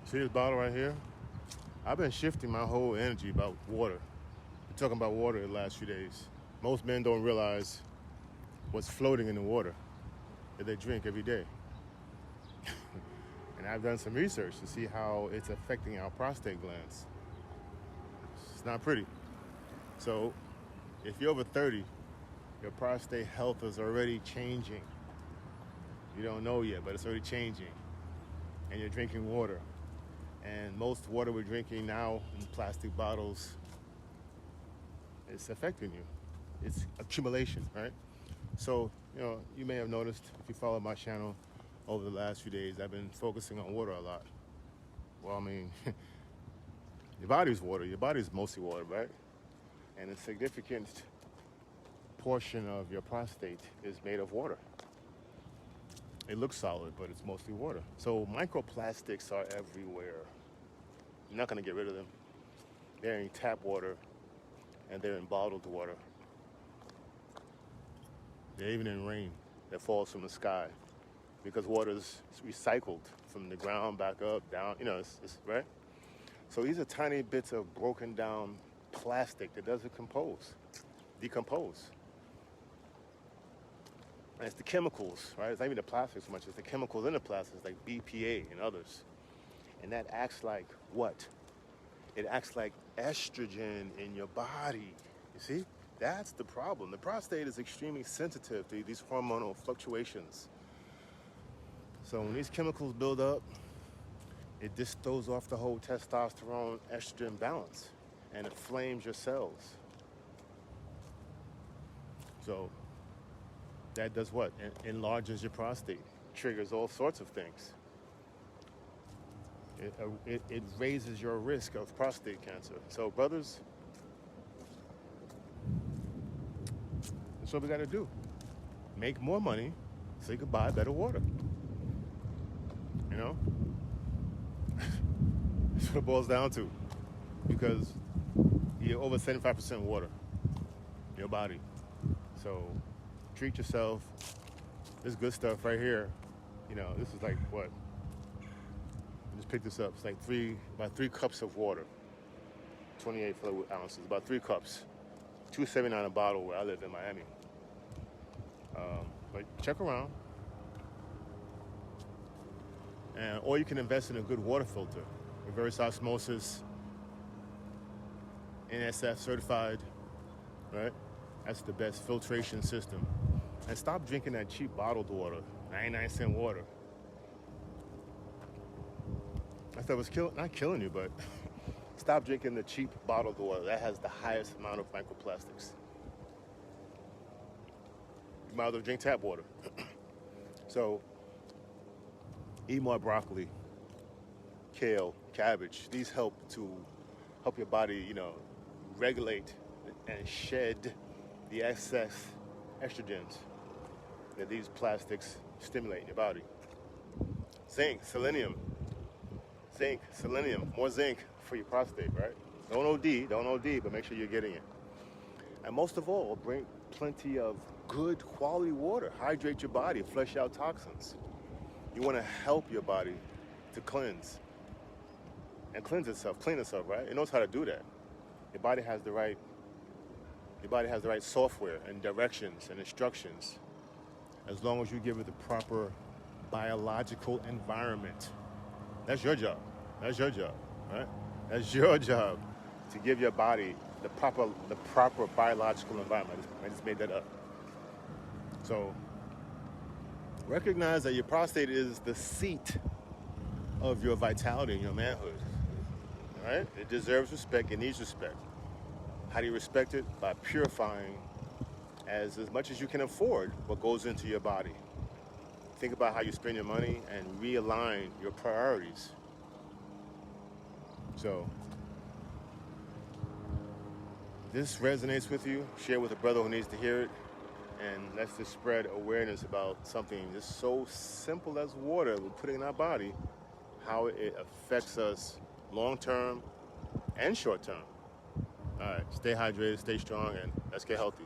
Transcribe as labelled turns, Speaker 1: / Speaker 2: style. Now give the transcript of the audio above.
Speaker 1: See this bottle right here? I've been shifting my whole energy about water. We're talking about water the last few days. Most men don't realize what's floating in the water that they drink every day. And I've done some research to see how it's affecting our prostate glands. It's not pretty. So if you're over 30, your prostate health is already changing. You don't know yet, but it's already changing. And you're drinking water. And most water we're drinking now in plastic bottles, it's affecting you. It's accumulation, right? So, you may have noticed if you follow my channel over the last few days, I've been focusing on water a lot. Well, I mean, your body's water. Your body's mostly water, right? And a significant portion of your prostate is made of water. It looks solid, but it's mostly water. So microplastics are everywhere. You're not going to get rid of them. They're in tap water and they're in bottled water. They're even in rain that falls from the sky because water is recycled from the ground back up, down, it's right? So these are tiny bits of broken down plastic that doesn't decompose. And it's the chemicals, right? It's not even the plastic so much, it's the chemicals in the plastics like BPA and others. And that acts like what? It acts like estrogen in your body. You see? That's the problem. The prostate is extremely sensitive to these hormonal fluctuations. So when these chemicals build up, it just throws off the whole testosterone estrogen balance and it inflames your cells. So that does what? It enlarges your prostate, triggers all sorts of things. It raises your risk of prostate cancer. So brothers, that's what we got to do. Make more money so you can buy better water. That's what it boils down to. Because you're over 75% water, your body. So treat yourself. This good stuff right here, this is like what? I just picked this up. It's like about 3 cups of water. 28 fluid ounces, about 3 cups. $2.79 a bottle where I live in Miami. But check around. Or you can invest in a good water filter. Reverse osmosis, NSF certified, right? That's the best filtration system. And stop drinking that cheap bottled water, 99-cent water. I thought it was not killing you, but stop drinking the cheap bottled water. That has the highest amount of microplastics. You might as well drink tap water. So, eat more broccoli, kale, cabbage. These help your body, regulate and shed the excess estrogens that these plastics stimulate in your body. Zinc, selenium, more zinc for your prostate, right? Don't OD, but make sure you're getting it. And most of all, bring plenty of good quality water. Hydrate your body, flush out toxins. You want to help your body to cleanse and clean itself, right? It knows how to do that. Your body has the right software and directions and instructions as long as you give it the proper biological environment. That's your job, right? That's your job to give your body the proper biological environment. I just made that up. So recognize that your prostate is the seat of your vitality and your manhood. All right? It deserves respect. It needs respect. How do you respect it? By purifying as much as you can afford what goes into your body. Think about how you spend your money and realign your priorities. So, if this resonates with you, share with a brother who needs to hear it. And let's just spread awareness about something just so simple as water we put in our body, how it affects us long-term and short-term. All right, stay hydrated, stay strong, and let's get healthy.